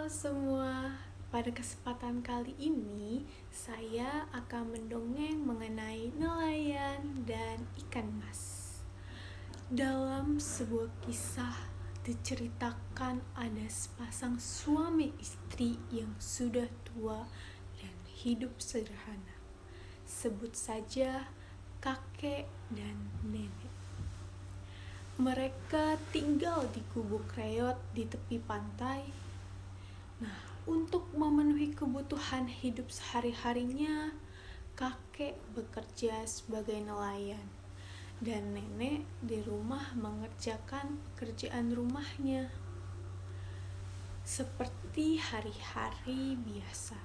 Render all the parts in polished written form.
Halo semua, pada kesempatan kali ini saya akan mendongeng mengenai nelayan dan ikan mas. Dalam sebuah kisah diceritakan ada sepasang suami istri yang sudah tua dan hidup sederhana. Sebut saja kakek dan nenek. Mereka tinggal di gubuk reot di tepi pantai. Nah, untuk memenuhi kebutuhan hidup sehari-harinya, kakek bekerja sebagai nelayan dan nenek di rumah mengerjakan pekerjaan rumahnya. Seperti hari-hari biasa.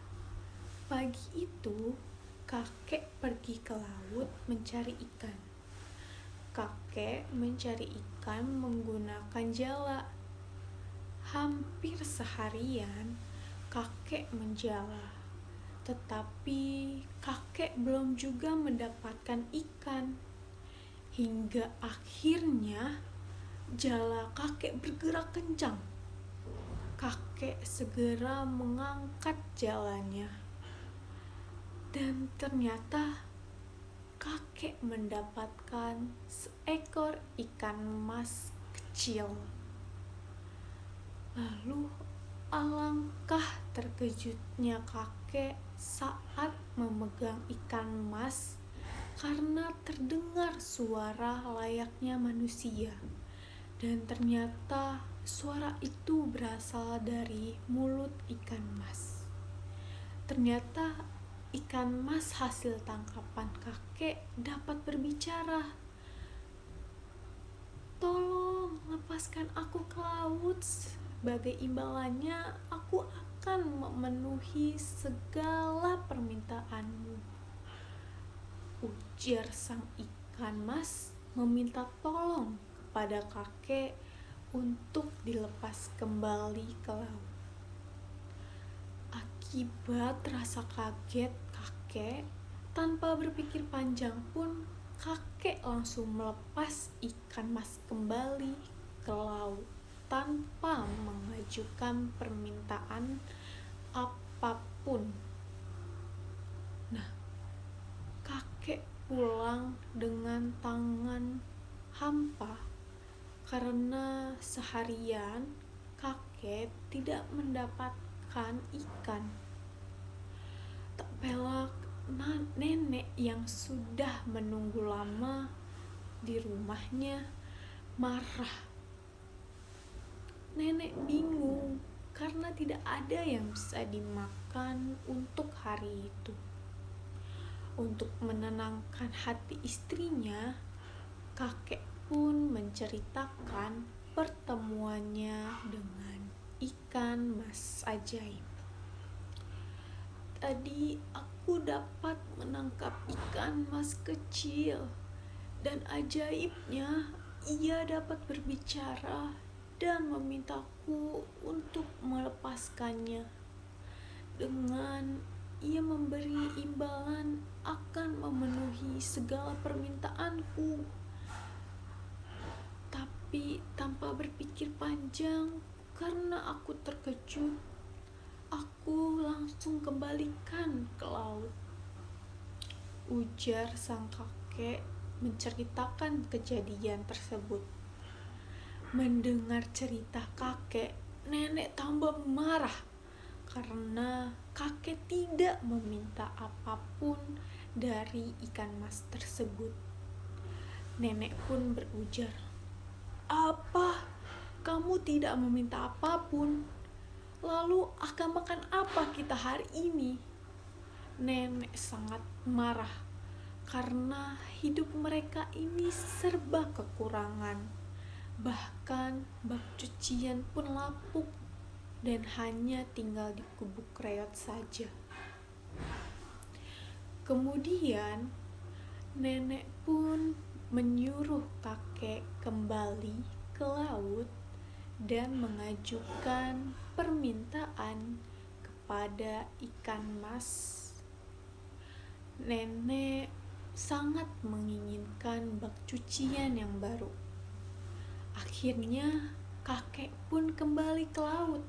Pagi itu, kakek pergi ke laut mencari ikan. Kakek mencari ikan menggunakan jala. Hampir seharian kakek menjala, tetapi kakek belum juga mendapatkan ikan. Hingga akhirnya jala kakek bergerak kencang. Kakek segera mengangkat jalanya. Dan ternyata kakek mendapatkan seekor ikan mas kecil. Lalu alangkah terkejutnya kakek saat memegang ikan mas karena terdengar suara layaknya manusia. Dan ternyata suara itu berasal dari mulut ikan mas. Ternyata ikan mas hasil tangkapan kakek dapat berbicara. "Tolong lepaskan aku ke laut. Sebagai imbalannya, aku akan memenuhi segala permintaanmu," ujar sang ikan mas meminta tolong kepada kakek untuk dilepas kembali ke laut. Akibat rasa kaget kakek, tanpa berpikir panjang pun kakek langsung melepas ikan mas kembali ke laut tanpa mengajukan permintaan apapun. Nah, kakek pulang dengan tangan hampa karena seharian kakek tidak mendapatkan ikan. Tak pelak nenek yang sudah menunggu lama di rumahnya marah. Nenek bingung karena tidak ada yang bisa dimakan untuk hari itu. Untuk menenangkan hati istrinya, kakek pun menceritakan pertemuannya dengan ikan mas ajaib. "Tadi aku dapat menangkap ikan mas kecil, dan ajaibnya ia dapat berbicara dan memintaku untuk melepaskannya. Dengan ia memberi imbalan akan memenuhi segala permintaanku. Tapi tanpa berpikir panjang, karena aku terkejut, aku langsung kembalikan ke laut," ujar sang kakek menceritakan kejadian tersebut. Mendengar cerita kakek, nenek tambah marah karena kakek tidak meminta apapun dari ikan mas tersebut. Nenek pun berujar, "Apa? Kamu tidak meminta apapun? Lalu akan makan apa kita hari ini?" Nenek sangat marah karena hidup mereka ini serba kekurangan. Bahkan bak cucian pun lapuk dan hanya tinggal di gubuk reot saja. Kemudian nenek pun menyuruh kakek kembali ke laut dan mengajukan permintaan kepada ikan mas. Nenek sangat menginginkan bak cucian yang baru. Akhirnya kakek pun kembali ke laut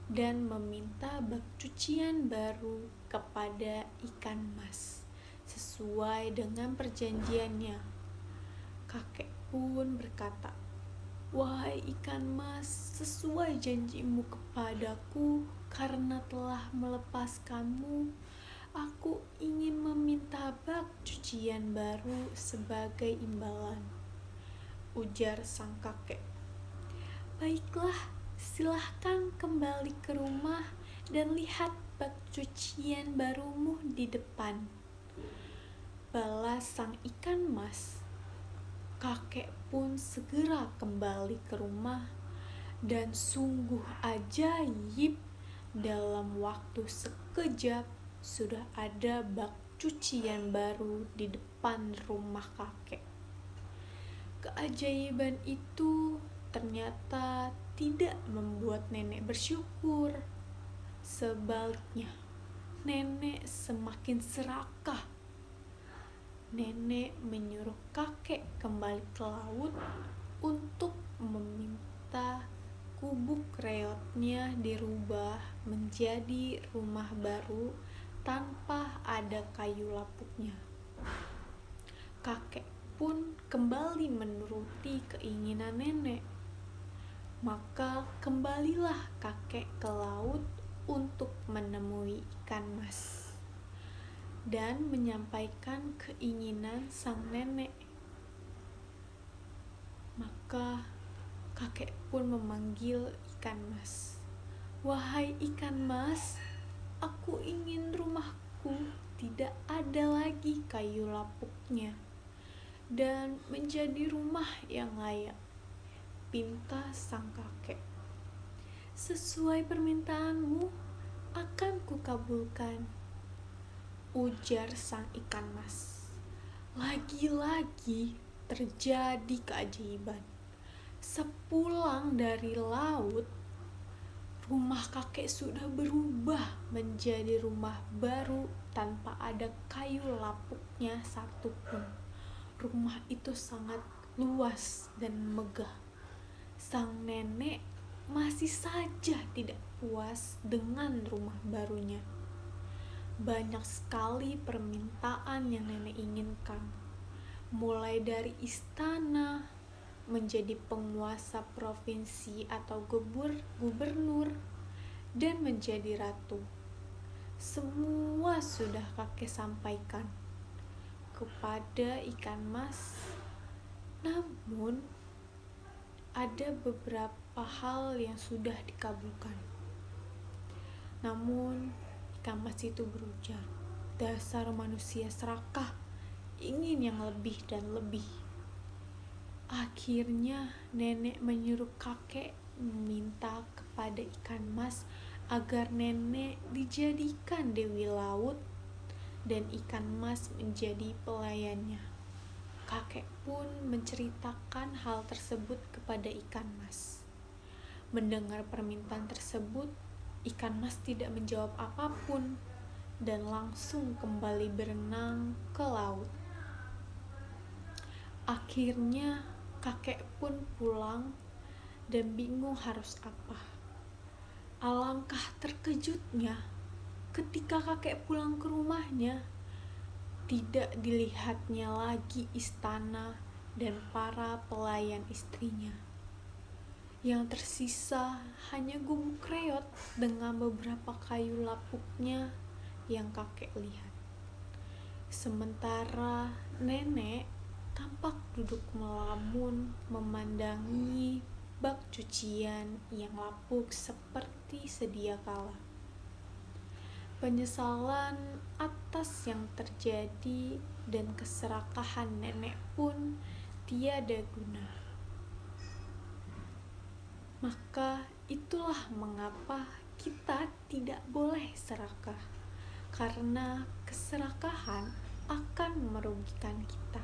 dan meminta bak cucian baru kepada ikan mas sesuai dengan perjanjiannya. Kakek pun berkata, "Wahai ikan mas, sesuai janjimu kepadaku, karena telah melepaskanmu, aku ingin meminta bak cucian baru sebagai imbalan," ujar sang kakek. "Baiklah, silahkan kembali ke rumah dan lihat bak cucian barumu di depan," balas sang ikan mas. Kakek pun segera kembali ke rumah dan sungguh ajaib, dalam waktu sekejap sudah ada bak cucian baru di depan rumah kakek. Keajaiban itu ternyata tidak membuat nenek bersyukur. Sebaliknya, nenek semakin serakah. Nenek menyuruh kakek kembali ke laut untuk meminta gubuk reotnya dirubah menjadi rumah baru tanpa ada kayu lapuknya. Kakek pun kembali menuruti keinginan nenek. Maka kembalilah kakek ke laut untuk menemui ikan mas dan menyampaikan keinginan sang nenek. Maka kakek pun memanggil ikan mas. "Wahai ikan mas, aku ingin rumahku tidak ada lagi kayu lapuknya dan menjadi rumah yang layak," pinta sang kakek. "Sesuai permintaanmu akan kukabulkan," ujar sang ikan mas. Lagi-lagi terjadi keajaiban. Sepulang dari laut, rumah kakek sudah berubah menjadi rumah baru tanpa ada kayu lapuknya satupun. Rumah itu sangat luas dan megah. Sang nenek masih saja tidak puas dengan rumah barunya. Banyak sekali permintaan yang nenek inginkan, mulai dari istana, menjadi penguasa provinsi atau gubernur, dan menjadi ratu. Semua sudah kakek sampaikan kepada ikan mas. Namun, ada beberapa hal yang sudah dikabulkan. Namun, ikan mas itu berujar, "Dasar manusia serakah, ingin yang lebih dan lebih." Akhirnya nenek menyuruh kakek meminta kepada ikan mas agar nenek dijadikan dewi laut dan ikan mas menjadi pelayannya. Kakek pun menceritakan hal tersebut kepada ikan mas. Mendengar permintaan tersebut, ikan mas tidak menjawab apapun dan langsung kembali berenang ke laut. Akhirnya kakek pun pulang dan bingung harus apa. Alangkah terkejutnya ketika kakek pulang ke rumahnya, tidak dilihatnya lagi istana dan para pelayan istrinya. Yang tersisa hanya gubuk reot dengan beberapa kayu lapuknya yang kakek lihat. Sementara nenek tampak duduk melamun memandangi bak cucian yang lapuk seperti sedia kala. Penyesalan atas yang terjadi dan keserakahan nenek pun tiada guna. Maka itulah mengapa kita tidak boleh serakah, karena keserakahan akan merugikan kita.